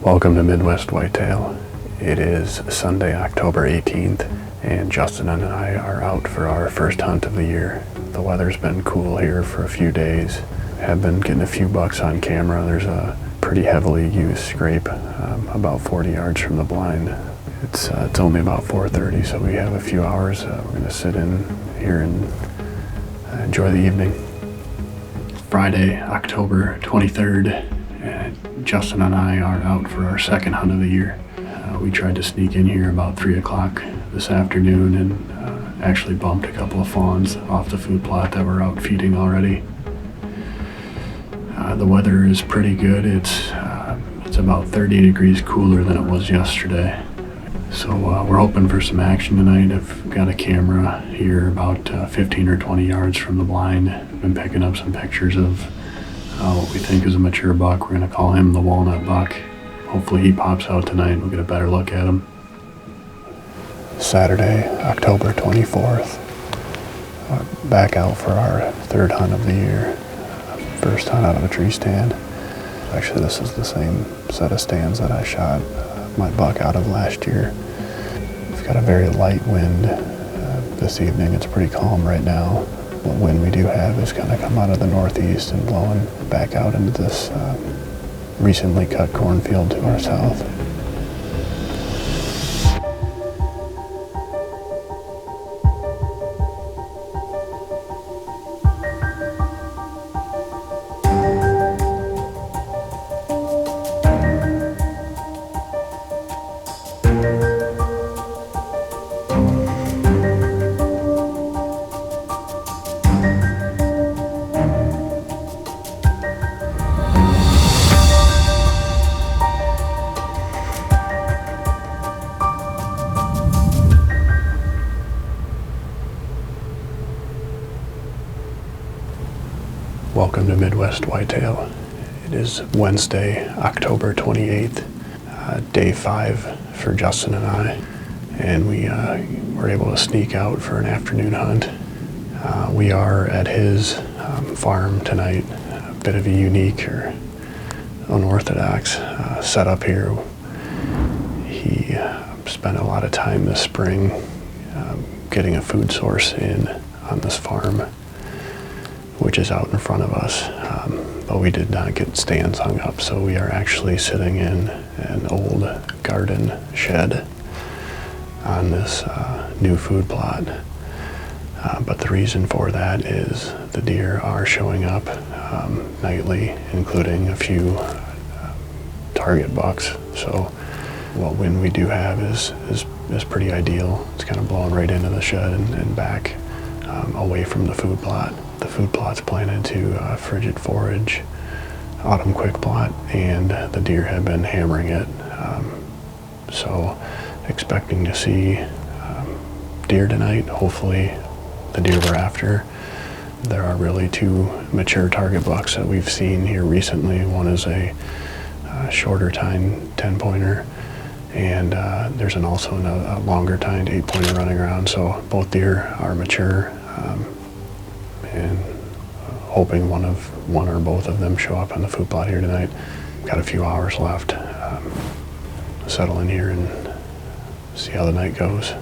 Welcome to Midwest Whitetail. It is Sunday, October 18th, and Justin and I are out for our first hunt of the year. The weather's been cool here for a few days. Have been getting a few bucks on camera. There's a pretty heavily used scrape about 40 yards from the blind. It's only about 4:30, so we have a few hours. We're going to sit in here and enjoy the evening. Friday, October 23rd. Justin and I are out for our second hunt of the year. We tried to sneak in here about 3 o'clock this afternoon and actually bumped a couple of fawns off the food plot that were out feeding already. The weather is pretty good. It's about 30 degrees cooler than it was yesterday. So we're hoping for some action tonight. I've got a camera here about 15 or 20 yards from the blind. I've been picking up some pictures of what we think is a mature buck. We're going to call him the walnut buck. Hopefully he pops out tonight and we'll get a better look at him. Saturday, October 24th. Back out for our third hunt of the year. First hunt out of a tree stand. Actually, this is the same set of stands that I shot my buck out of last year. We've got a very light wind this evening. It's pretty calm right now. The wind we do have is going to come out of the northeast and blowing back out into this recently cut cornfield to our south. Welcome to Midwest Whitetail. It is Wednesday, October 28th, day 5 for Justin and I, and we were able to sneak out for an afternoon hunt. We are at his farm tonight, a bit of a unique or unorthodox setup here. He spent a lot of time this spring getting a food source in on this farm, which is out in front of us, but we did not get stands hung up, so we are actually sitting in an old garden shed on this new food plot. But the reason for that is the deer are showing up nightly, including a few target bucks. So what wind we do have is pretty ideal. It's kind of blowing right into the shed and back away from the food plot. The food plot's planted to frigid forage, autumn quick plot, and the deer have been hammering it. So expecting to see deer tonight, hopefully the deer we're after. There are really 2 mature target bucks that we've seen here recently. One is a shorter tine 10-pointer, and there's also a longer tined 8-pointer running around. So both deer are mature. And hoping one or both of them show up on the food plot here tonight. Got a few hours left. Settle in here and see how the night goes.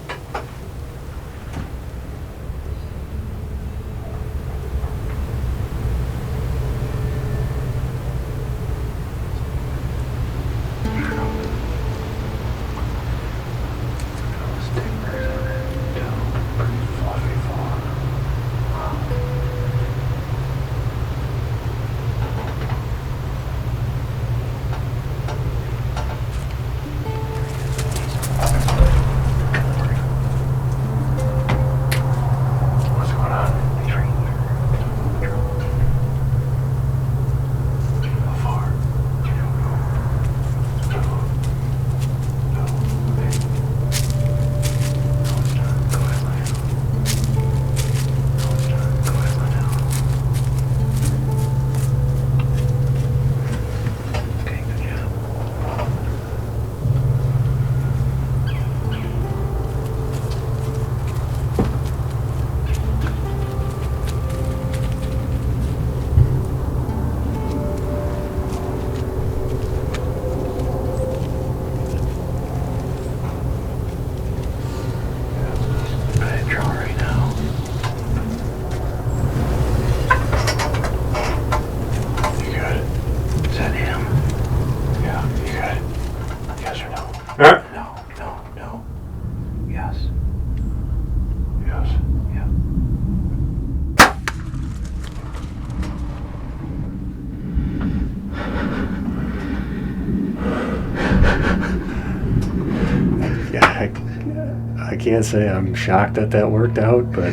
I can't say I'm shocked that worked out, but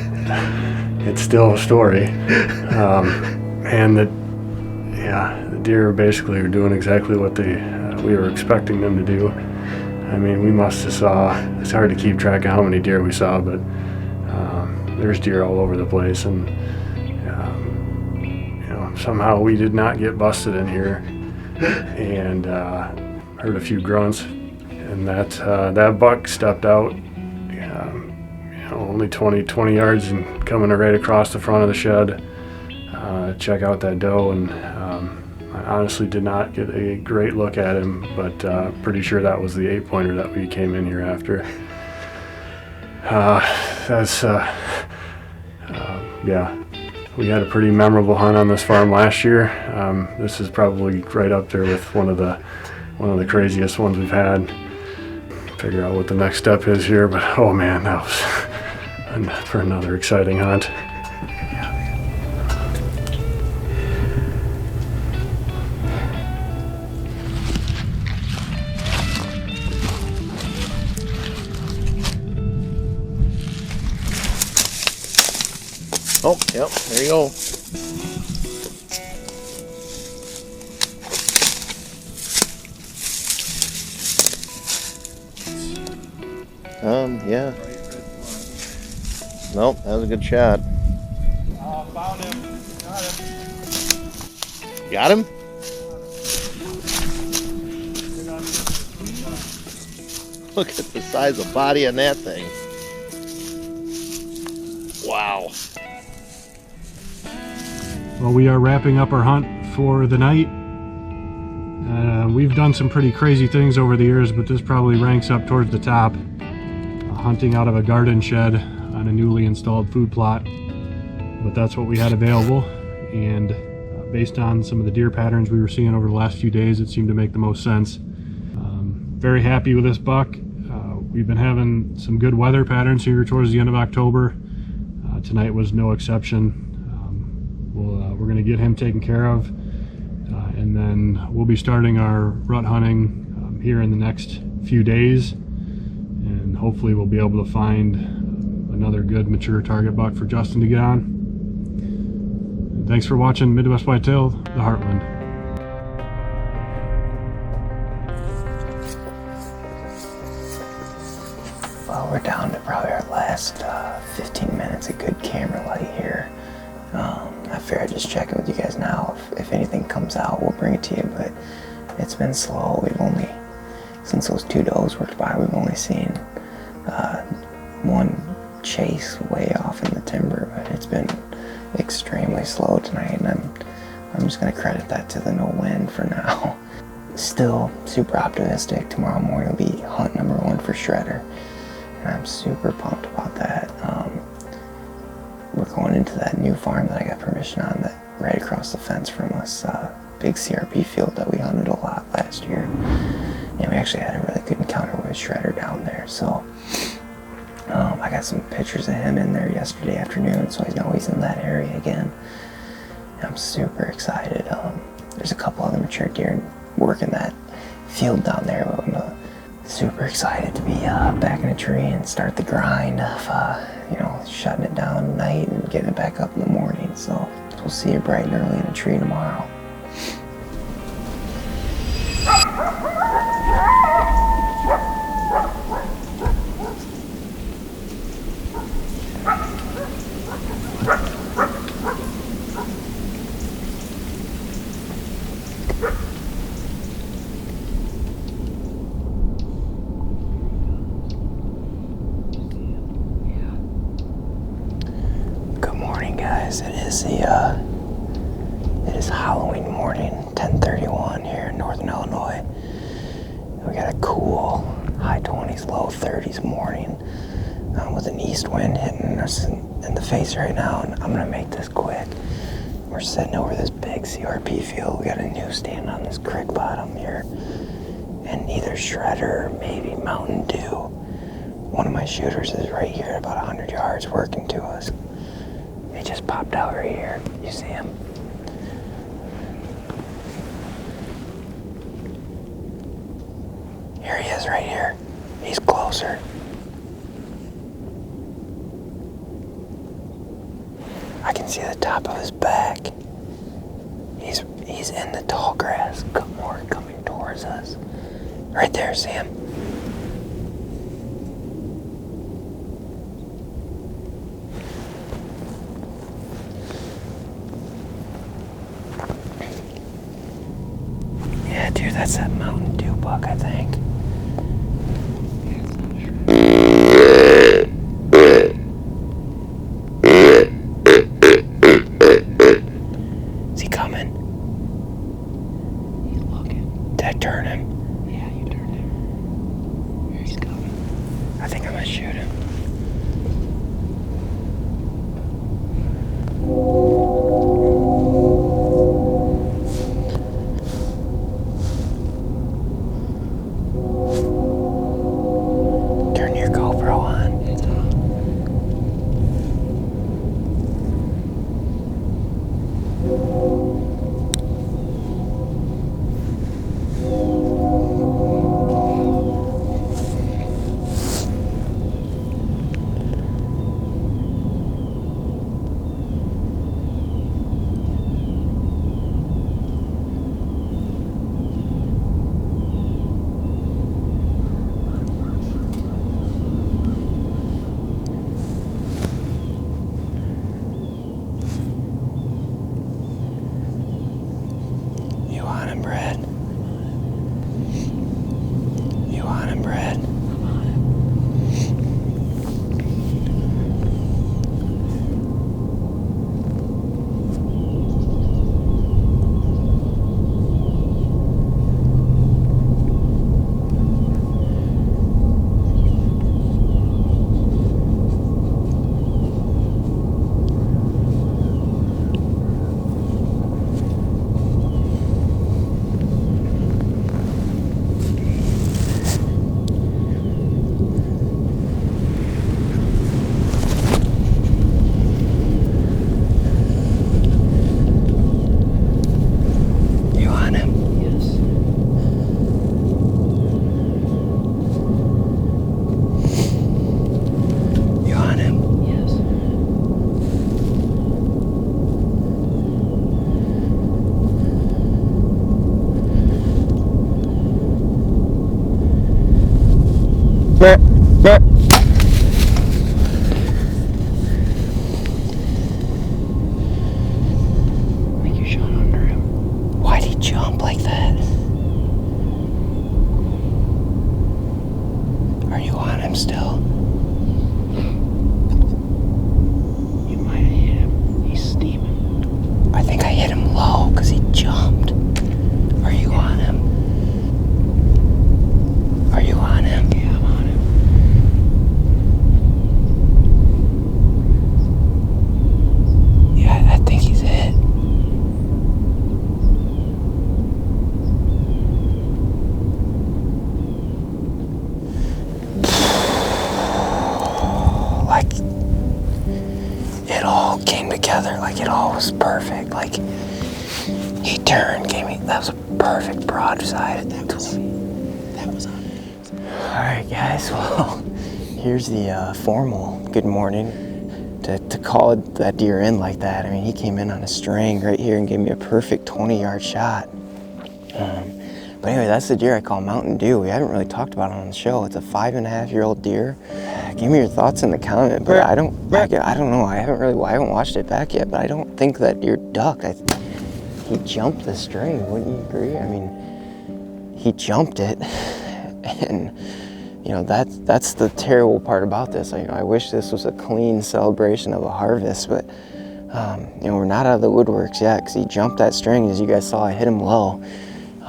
it's still a story. And the deer basically are doing exactly what we were expecting them to do. I mean, we must have saw, it's hard to keep track of how many deer we saw, but there's deer all over the place, and somehow we did not get busted in here, and heard a few grunts, and that buck stepped out, only 20 yards and coming right across the front of the shed, check out that doe, and I honestly did not get a great look at him, but pretty sure that was the 8-pointer that we came in here after. We had a pretty memorable hunt on this farm last year. This is probably right up there with one of the craziest ones we've had. Figure out what the next step is here, but oh man, that was for another exciting hunt. Oh, yep, there you go. Yeah. Nope, that was a good shot. Found him. Got him. Got him? Look at the size of body on that thing. Wow. Well, we are wrapping up our hunt for the night. We've done some pretty crazy things over the years, but this probably ranks up towards the top. Hunting out of a garden shed on a newly installed food plot. But that's what we had available, and based on some of the deer patterns we were seeing over the last few days, it seemed to make the most sense. Very happy with this buck. We've been having some good weather patterns here towards the end of October. Tonight was no exception. We're going to get him taken care of, and then we'll be starting our rut hunting here in the next few days, and hopefully we'll be able to find another good mature target buck for Justin to get on. And thanks for watching Midwest Whitetail, the Heartland. Well, we're down to probably our last 15 minutes of good camera light here. I figured I'd just check in with you guys now. If anything comes out, we'll bring it to you, but it's been slow. We've only, since those two does worked by, we've only seen one chase way off in the timber, but it's been extremely slow tonight, and I'm just going to credit that to the no wind for now. Still super optimistic. Tomorrow morning will be hunt number 1 for Shredder, and I'm super pumped about that. We're going into that new farm that I got permission on, that right across the fence from us, big CRP field that we hunted a lot last year, and we actually had a really good encounter with Shredder down there. So I got some pictures of him in there yesterday afternoon, so I know he's in that area again. I'm super excited. There's a couple other mature deer working that field down there, but I'm super excited to be back in a tree and start the grind of shutting it down at night and getting it back up in the morning. So we'll see you bright and early in the tree tomorrow. It is Halloween morning, 10:31 here in Northern Illinois. We got a cool high 20s, low 30s morning with an east wind hitting us in the face right now, and I'm gonna make this quick. We're sitting over this big CRP field. We got a new stand on this creek bottom here, and either Shredder or maybe Mountain Dew. One of my shooters is right here at about 100 yards working to us. He just popped out right here. You see him? Here he is right here. He's closer. I can see the top of his back. He's in the tall grass, coming towards us. Right there, Sam. Yeah, dude, that's that Mountain Dew buck, I think. Is he coming? He's looking. Did I turn him? Yeah, you turned him. Here he's coming. I think I'm gonna shoot him. Turn your GoPro on. It's on. You want him, Brad? You want him, Brad? I'm on him. You want him? Yes. You want him? Yes. I think you shot under him. Why'd he jump like that? Are you on him still? You might have hit him. He's steaming. I think I hit him low because he jumped. Are you on him? Are you on him? Yeah, I'm on him. Yeah, I think he's hit. Like, it all came together, like it all was perfect. Like, he turned, gave me, that was a perfect broadside. That was on. Alright guys, well, here's the formal good morning. To call that deer in like that, I mean, he came in on a string right here and gave me a perfect 20-yard shot. But anyway, that's the deer I call Mountain Dew. We haven't really talked about it on the show. It's a 5.5-year-old deer. Give me your thoughts in the comment, but I don't know. I haven't watched it back yet, but I don't think that deer ducked. He jumped the string, wouldn't you agree? I mean, he jumped it, and you know, that's the terrible part about this. I wish this was a clean celebration of a harvest, but you know, we're not out of the woodworks yet, because he jumped that string. As you guys saw, I hit him low.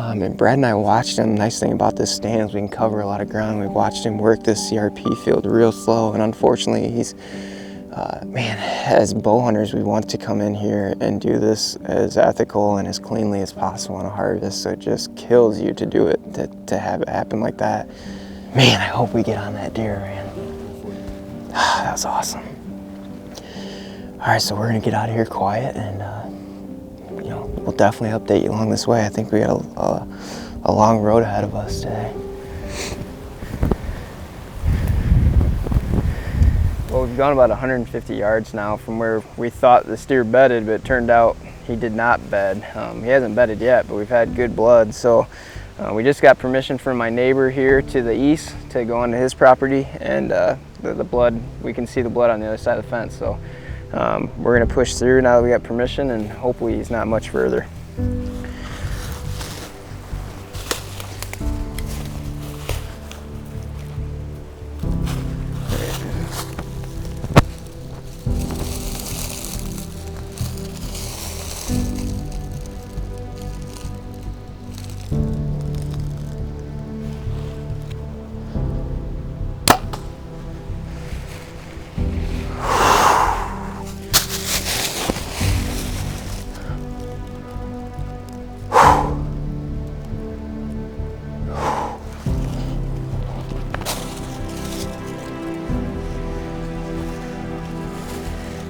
And Brad and I watched him. Nice thing about this stand is we can cover a lot of ground. We watched him work this CRP field real slow, and unfortunately he's, man, as bow hunters, we want to come in here and do this as ethical and as cleanly as possible on a harvest, so it just kills you to do it, to have it happen like that. Man, I hope we get on that deer, man. That was awesome. All right, so we're gonna get out of here quiet, and you know, we'll definitely update you along this way. I think we got a long road ahead of us today. Well, Well, we've gone about 150 yards now from where we thought the steer bedded, but it turned out he did not bed. He hasn't bedded yet, but we've had good blood. So we just got permission from my neighbor here to the east to go onto his property, and the blood, we can see the blood on the other side of the fence. So we're gonna push through now that we got permission, and hopefully he's not much further.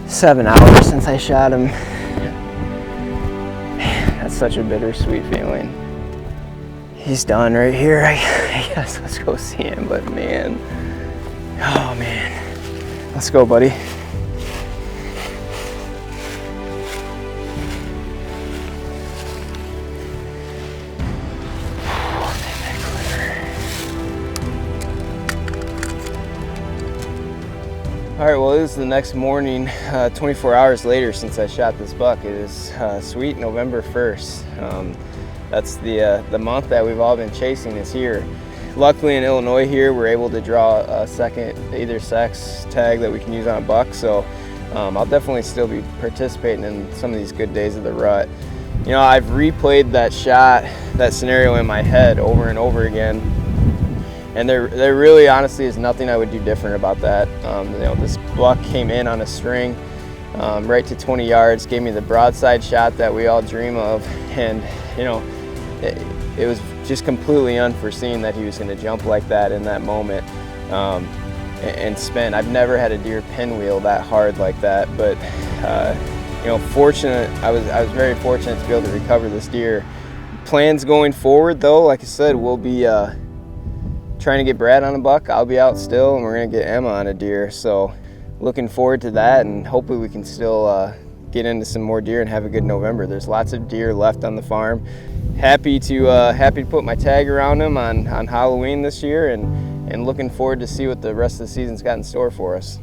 Seven hours since I shot him. That's such a bittersweet feeling. He's done right here. I guess let's go see him, but man. Oh man. Let's go, buddy. All right, well, this is the next morning, 24 hours later since I shot this buck. It is sweet November 1st. That's the month that we've all been chasing is here. Luckily in Illinois here, we're able to draw a second either sex tag that we can use on a buck. So I'll definitely still be participating in some of these good days of the rut. You know, I've replayed that shot, that scenario in my head over and over again. And there really honestly is nothing I would do different about that. You know, this buck came in on a string right to 20 yards, gave me the broadside shot that we all dream of. And you know, it was just completely unforeseen that he was gonna jump like that in that moment and spin. I've never had a deer pinwheel that hard like that, but you know, I was very fortunate to be able to recover this deer. Plans going forward though, like I said, we'll be trying to get Brad on a buck. I'll be out still, and we're gonna get Emma on a deer. So looking forward to that, and hopefully we can still get into some more deer and have a good November. There's lots of deer left on the farm. Happy to put my tag around them on Halloween this year, and looking forward to see what the rest of the season's got in store for us.